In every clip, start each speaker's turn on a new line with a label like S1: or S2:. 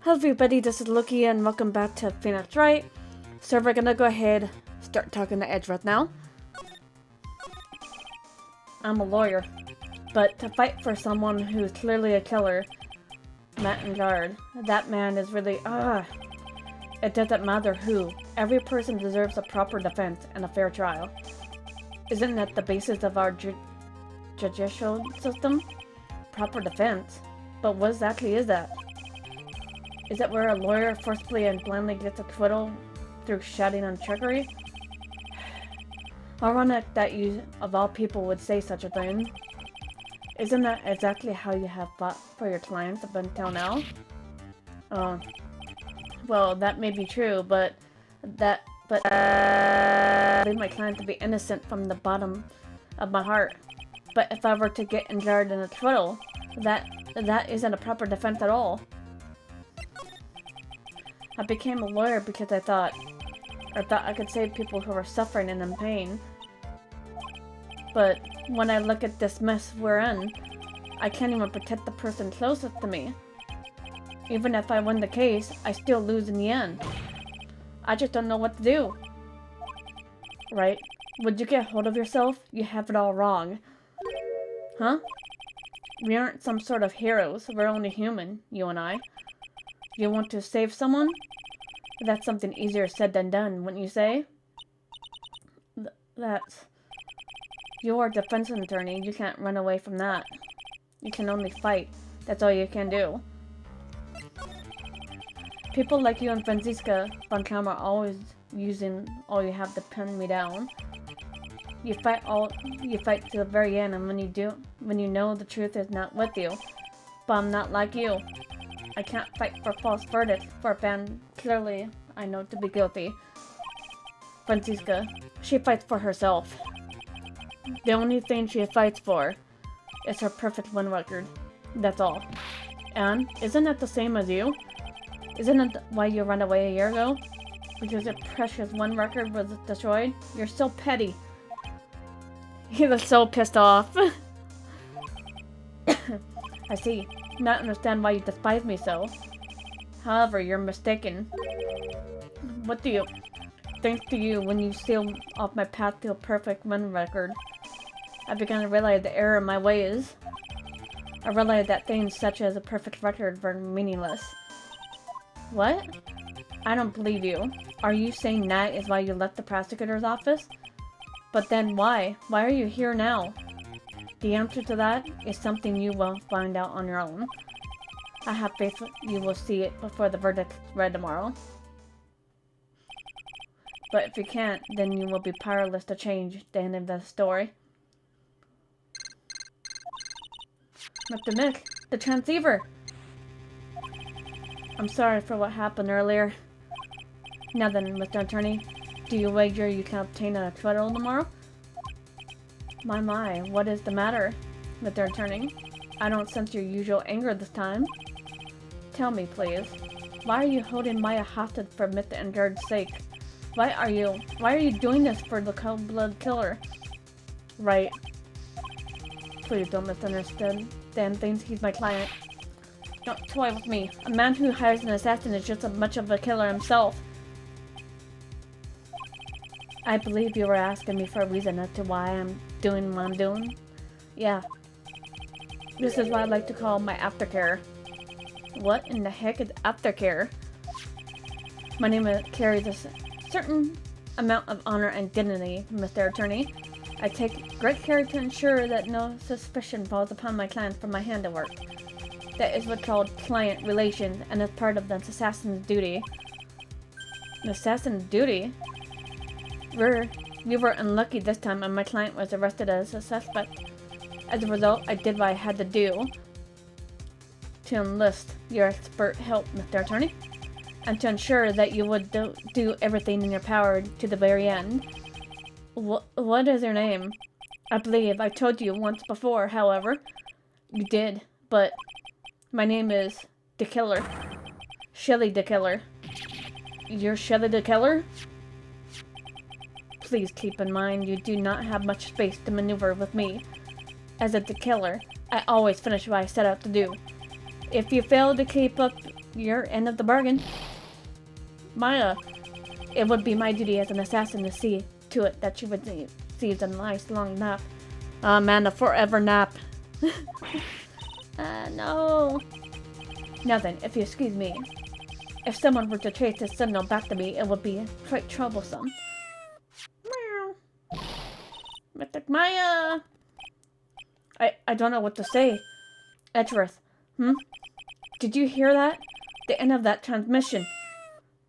S1: Hello everybody, this is Loki and welcome back to Phoenix Wright. So we're gonna go ahead start talking to Edge right now. I'm a lawyer, but to fight for someone who's clearly a killer, Matt and Guard, that man is really, it doesn't matter who. Every person deserves a proper defense and a fair trial. Isn't that the basis of our judicial system? Proper defense? But what exactly is that? Is it where a lawyer forcefully and blindly gets acquittal through shouting and trickery? Ironic that you, of all people, would say such a thing. Isn't that exactly how you have fought for your clients up until now? Well, that may be true, but I believe my client to be innocent from the bottom of my heart. But if I were to get injured in a acquittal, that isn't a proper defense at all. I became a lawyer because I thought I could save people who were suffering and in pain. But when I look at this mess we're in, I can't even protect the person closest to me. Even if I win the case, I still lose in the end. I just don't know what to do. Right? Would you get hold of yourself? You have it all wrong. Huh? We aren't some sort of heroes. We're only human, you and I. You want to save someone? That's something easier said than done, wouldn't you say? You're a defense attorney. You can't run away from that. You can only fight. That's all you can do. People like you and Franziska von Kamm are always using all you have to pin me down. You fight to the very end, and when you know the truth is not with you. But I'm not like you. I can't fight for false verdicts for a man clearly I know to be guilty. Franziska, she fights for herself. The only thing she fights for is her perfect win record. That's all. And isn't that the same as you? Isn't it why you ran away a year ago? Because your precious win record was destroyed? You're so petty. He was so pissed off. I see. Not understand why you despise me so. However, you're mistaken. Thanks to you, when you sealed off my path to a perfect win record, I began to realize the error in my ways. I realized that things such as a perfect record were meaningless. What? I don't believe you. Are you saying that is why you left the prosecutor's office? But then why? Why are you here now? The answer to that is something you will find out on your own. I have faith you will see it before the verdict's read tomorrow. But if you can't, then you will be powerless to change the end of the story. Mr. Nick, the transceiver! I'm sorry for what happened earlier. Now then, Mr. Attorney, do you wager you can obtain an acquittal tomorrow? My, what is the matter, Mr. Attorney? I don't sense your usual anger this time. Tell me, please. Why are you holding Maya hostage for Mr. Guard's sake? Why are you doing this for the cold-blooded killer? Right. Please don't misunderstand things. He's my client. Don't toy with me. A man who hires an assassin is just as much of a killer himself. I believe you were asking me for a reason as to why I'm doing what I'm doing. Yeah. This is what I like to call my aftercare. What in the heck is aftercare? My name carries a certain amount of honor and dignity, Mr. Attorney. I take great care to ensure that no suspicion falls upon my client for my handiwork. That is what's called client relations, and is part of the assassin's duty. An assassin's duty? We were unlucky this time, and my client was arrested as a suspect. As a result, I did what I had to do to enlist your expert help, Mr. Attorney, and to ensure that you would do everything in your power to the very end. What is your name? I believe I told you once before, however. You did, but my name is the Killer. Shelly the Killer. You're Shelly the Killer? Please keep in mind you do not have much space to maneuver with me. As a killer, I always finish what I set out to do. If you fail to keep up You're end of the bargain. Maya, it would be my duty as an assassin to see to it that she receives a nice long nap. Ah, man, a forever nap. No. Now then, if you excuse me, if someone were to trace this signal back to me, it would be quite troublesome. Meow. Mystic Maya! I don't know what to say. Edgeworth, Did you hear that? The end of that transmission.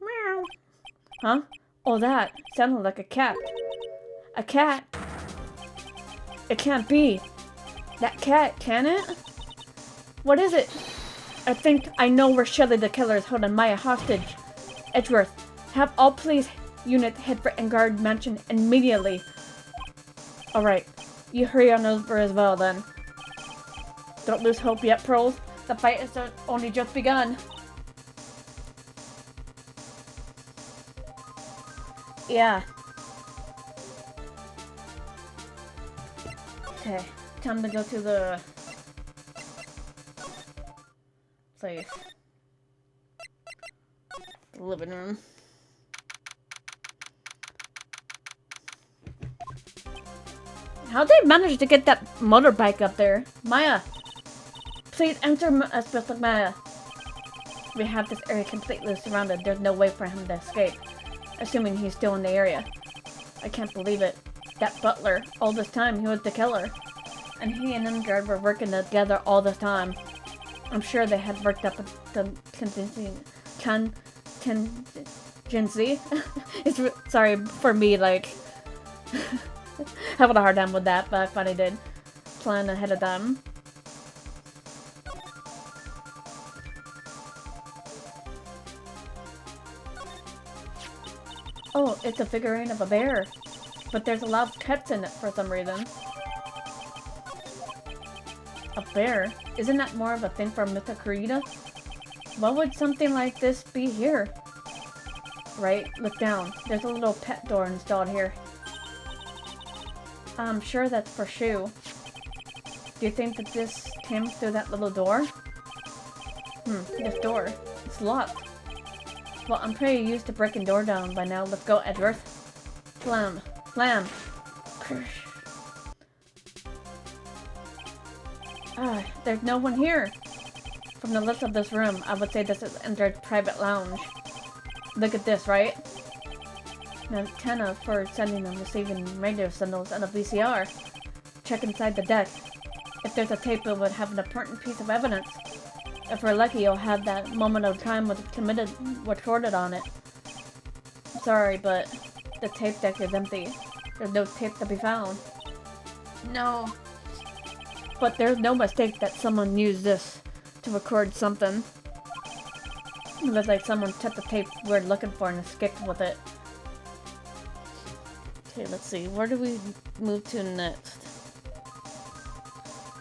S1: Meow. Huh? Oh, that sounded like a cat. A cat? It can't be. That cat, can it? What is it? I think I know where Shelley the killer is holding Maya hostage. Edgeworth, have all police units head for Engard Mansion immediately. Alright, you hurry on over as well then. Don't lose hope yet, Pearls. The fight has only just begun. Yeah. Okay, time to go to the place. The living room. How'd they manage to get that motorbike up there? Maya! Please enter us with Maya. We have this area completely surrounded. There's no way for him to escape. Assuming he's still in the area. I can't believe it. That butler, all this time, he was the killer. And he and Engard were working together all the time. I'm sure they had worked up the contingency. It's sorry for me, like having a hard time with that, but I finally did plan ahead of time. Oh, it's a figurine of a bear, but there's a lot of cuts in it for some reason. A bear? Isn't that more of a thing for Mr. Kurita? Why would something like this be here? Right, look down. There's a little pet door installed here. I'm sure that's for Shu. Do you think that this came through that little door? This door. It's locked. Well, I'm pretty used to breaking door down by now. Let's go, Edgeworth. Slam. Slam. There's no one here. From the looks of this room, I would say this is Engard's private lounge. Look at this, right? An antenna for sending and receiving radio signals and a VCR. Check inside the deck. If there's a tape, it would have an important piece of evidence. If we're lucky, you'll have that moment of time recorded on it. I'm sorry, but the tape deck is empty. There's no tape to be found. No. But there's no mistake that someone used this to record something. It looks like someone took the tape we're looking for and escaped with it. Okay, let's see. Where do we move to next?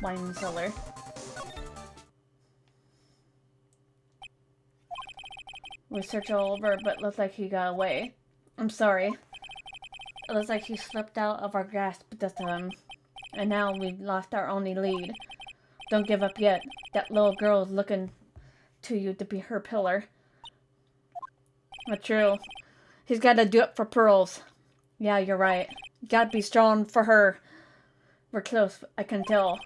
S1: Wine cellar. We searched all over, but looks like he got away. I'm sorry. It looks like he slipped out of our grasp this time. And now we've lost our only lead. Don't give up yet. That little girl is looking to you to be her pillar. Not true. He's got to do it for Pearls. Yeah, you're right. Gotta be strong for her. We're close, I can tell.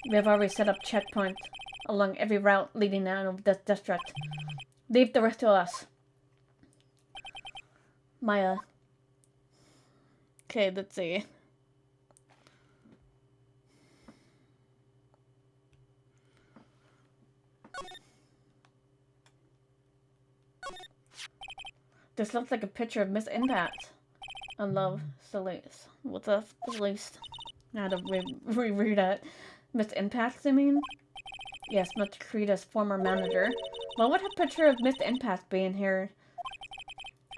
S1: We have already set up checkpoints along every route leading out of this district. Leave the rest to us. Maya. Okay, let's see. This looks like a picture of Miss Impact. I love Celeste. What's up, Celeste? I had to reread that. Miss Impact, I mean? Yes, Mr. Kurita's former manager. What would a picture of Miss Impact be in here?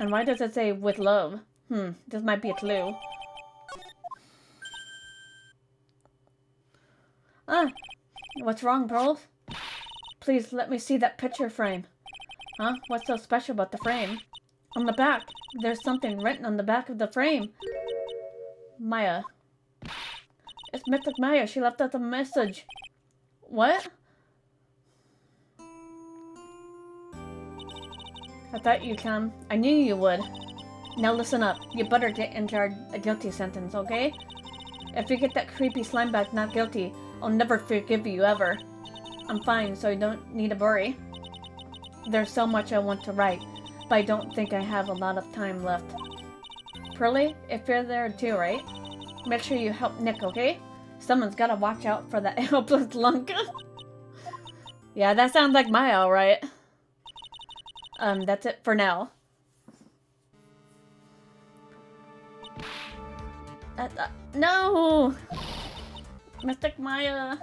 S1: And why does it say with love? This might be a clue. What's wrong, Pearls? Please let me see that picture frame. Huh? What's so special about the frame? On the back, there's something written on the back of the frame. Maya. It's Mystic Maya. She left us a message. What? I thought you'd come. I knew you would. Now listen up. You better get entered a guilty sentence, okay? If you get that creepy slime back not guilty, I'll never forgive you ever. I'm fine, so you don't need to worry. There's so much I want to write, but I don't think I have a lot of time left. Pearly, if you're there too, right? Make sure you help Nick, okay? Someone's gotta watch out for that helpless lunk. Yeah, that sounds like my alright. That's it for now. No! Mystic Maya.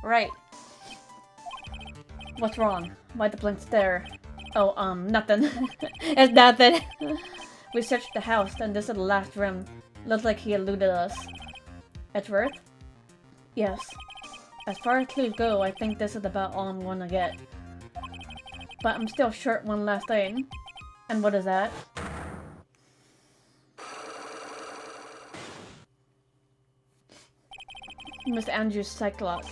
S1: Right. What's wrong? Why the blank stare? Oh, nothing. It's nothing. We searched the house, and this is the last room. Looks like he eluded us. Edgeworth? Yes. As far as clues go, I think this is about all I'm gonna get. But I'm still short one last thing. And what is that? Miss Andrews' Cyclops.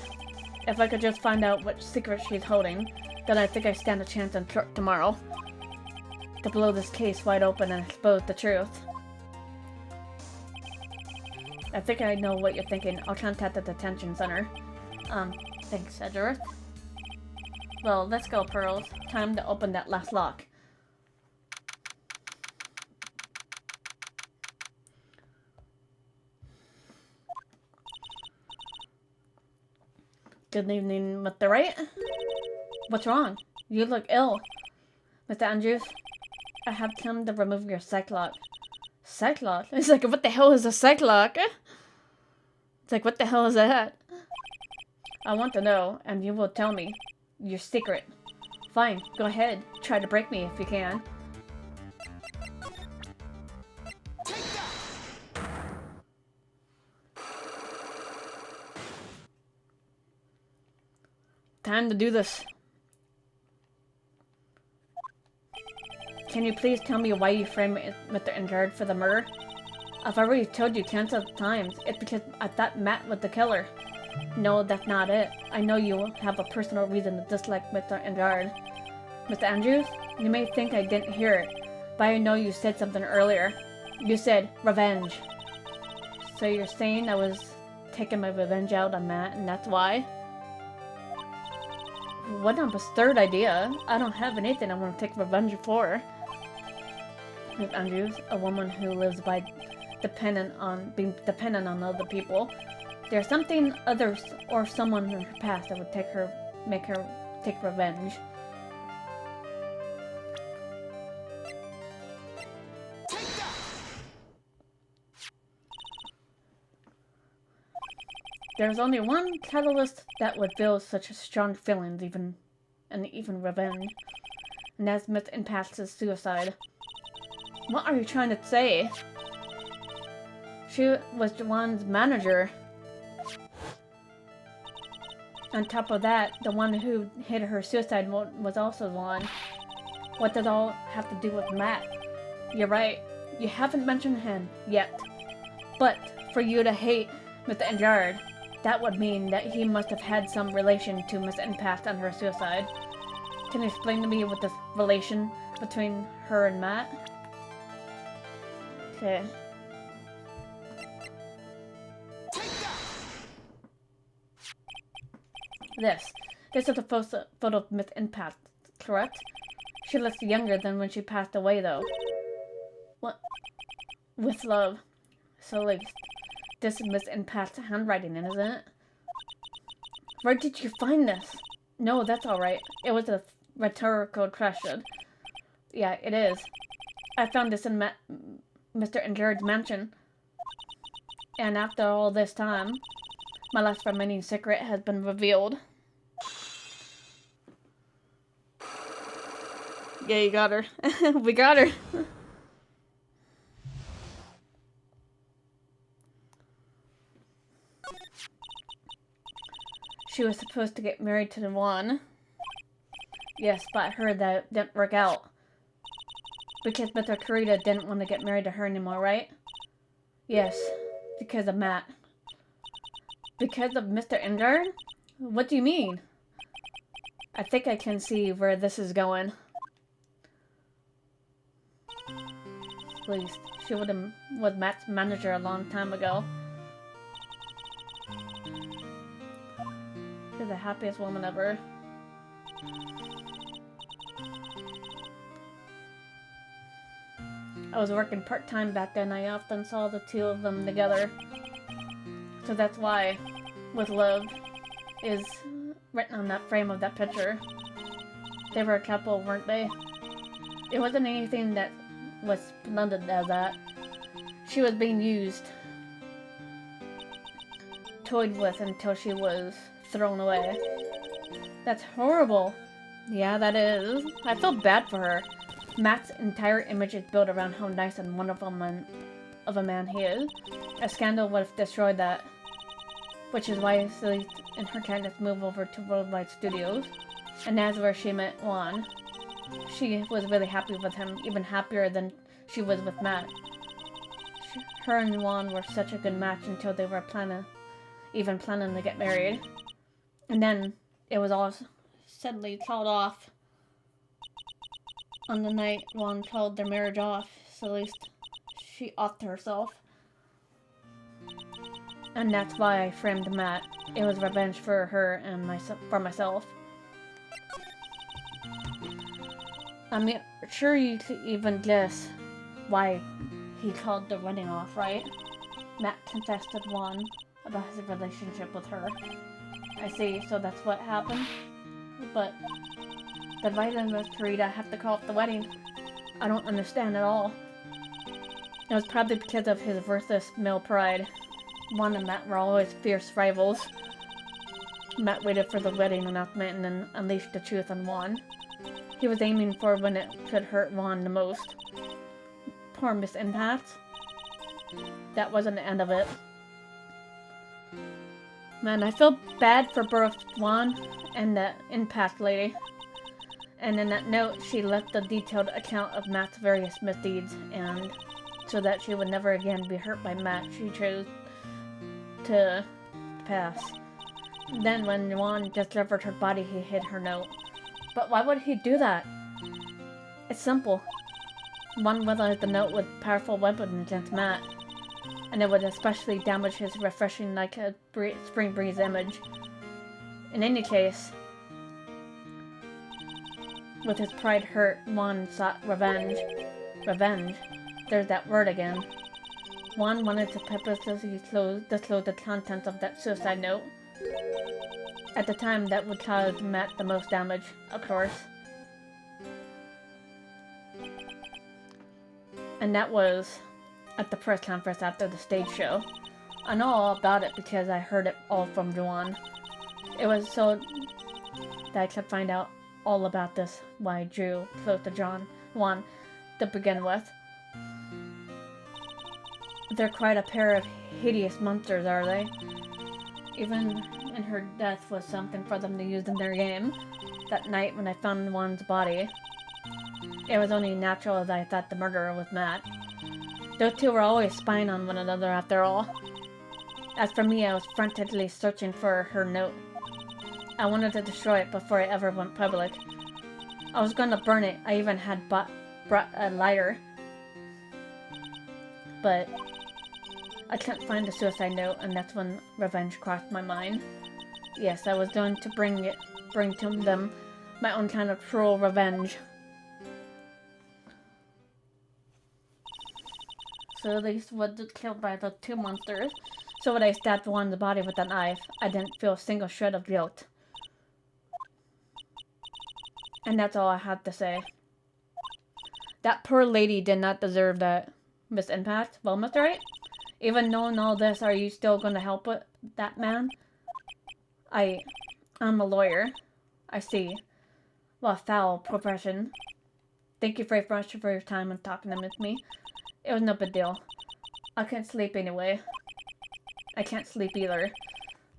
S1: If I could just find out what secret she's holding, then I think I stand a chance in court tomorrow. To blow this case wide open and expose the truth. I think I know what you're thinking. I'll contact the detention center. Thanks, Edgeworth. Well, let's go, Pearls. Time to open that last lock. Good evening, Mr. Wright. What's wrong? You look ill. Mr. Andrews, I have come to remove your Cyclops. Cyclops? It's like, what the hell is a Cyclops? It's like, what the hell is that? I want to know, and you will tell me. Your secret. Fine, go ahead. Try to break me if you can. Time to do this. Can you please tell me why you framed Mr. Ingard for the murder? I've already told you countless times. It's because I thought Matt was the killer. No, that's not it. I know you have a personal reason to dislike Mr. Ingard. Mr. Andrews, you may think I didn't hear it, but I know you said something earlier. You said, revenge. So you're saying I was taking my revenge out on Matt, and that's why? What an absurd idea. I don't have anything I want to take revenge for. Miss Andrews, a woman who lives by being dependent on other people. There's something others or someone in her past that would make her take revenge. There's only one catalyst that would feel such strong feelings, even revenge, and that's Miss Impact's suicide. What are you trying to say? She was Juan's manager. On top of that, the one who hid her suicide was also Juan. What does all have to do with Matt? You're right. You haven't mentioned him yet. But for you to hate Mr. Ingard, that would mean that he must have had some relation to Miss Impact and her suicide. Can you explain to me what this relation between her and Matt? Okay. This is a photo of Miss Impact, correct? She looks younger than when she passed away, though. What? With love. So, like, this is Miss Impact's handwriting, isn't it? Where did you find this? No, that's alright. It was a rhetorical question. Yeah, it is. I found this in Mr. Ingard's mansion. And after all this time, my last remaining secret has been revealed. Yeah, you got her. We got her. She was supposed to get married to the one. Yes, but I heard that it didn't work out. Because Mr. Kurita didn't want to get married to her anymore, right? Yes, because of Matt. Because of Mr. Ingard? What do you mean? I think I can see where this is going. pleased. She was Matt's manager a long time ago. She's the happiest woman ever. I was working part-time back then. I often saw the two of them together. So that's why, with love, is written on that frame of that picture. They were a couple, weren't they? It wasn't anything that was splendid as that. She was being used, toyed with until she was thrown away. That's horrible. Yeah, that is. I feel bad for her. Matt's entire image is built around how nice and wonderful of a man he is. A scandal would have destroyed that. Which is why Celeste and her kindness moved over to Worldwide Studios. And that's where she met Juan. She was really happy with him, even happier than she was with Matt. Her and Juan were such a good match until they were planning to get married. And then it was all suddenly called off. On the night Juan called their marriage off, Celeste, she offed herself. And that's why I framed Matt. It was revenge for her and for myself. I'm sure you could even guess why he called the wedding off, right? Matt confessed to Juan about his relationship with her. I see, so that's what happened? But the right and Miss Karita have to call off the wedding. I don't understand at all. It was probably because of his worthless male pride. Juan and Matt were always fierce rivals. Matt waited for the wedding announcement and then unleashed the truth on Juan. He was aiming for when it could hurt Juan the most. Poor Miss Impact. That wasn't the end of it. Man, I feel bad for both Juan and the Impact lady. And in that note, she left a detailed account of Matt's various misdeeds, and so that she would never again be hurt by Matt, she chose to pass. Then when Juan discovered her body, he hid her note. But why would he do that? It's simple. Juan realized the note was a powerful weapon against Matt, and it would especially damage his refreshing like a spring breeze image. In any case, with his pride hurt, Juan sought revenge. Revenge. There's that word again. Juan wanted to purposely disclose the contents of that suicide note. At the time, that would cause Matt the most damage, of course. And that was at the press conference after the stage show. I know all about it because I heard it all from Juan. It was so that I could find out all about this, why I drew close to Juan to begin with. They're quite a pair of hideous monsters, are they? Even in her death was something for them to use in their game. That night when I found Juan's body, it was only natural that I thought the murderer was Matt. Those two were always spying on one another after all. As for me, I was frantically searching for her note. I wanted to destroy it before it ever went public. I was going to burn it. I even had brought a lighter. But I couldn't find the suicide note, and that's when revenge crossed my mind. Yes, I was going to bring to them my own kind of cruel revenge. So at least was killed by the two monsters. So when I stabbed Juan's body with a knife, I didn't feel a single shred of guilt. And that's all I had to say. That poor lady did not deserve that, Miss Impact. Well, Mr. Wright, even knowing all this, are you still going to help with that man? I'm a lawyer. I see. Well, foul profession. Thank you very much for your time and talking with me. It was no big deal. I couldn't sleep anyway. I can't sleep either.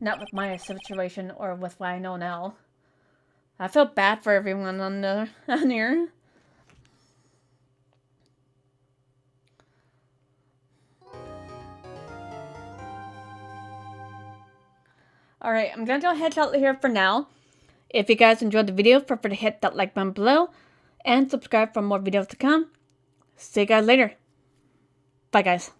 S1: Not with my situation or with what I know now. I feel bad for everyone on here. Alright, I'm going to go ahead out here for now. If you guys enjoyed the video, feel free to hit that like button below. And subscribe for more videos to come. See you guys later. Bye, guys.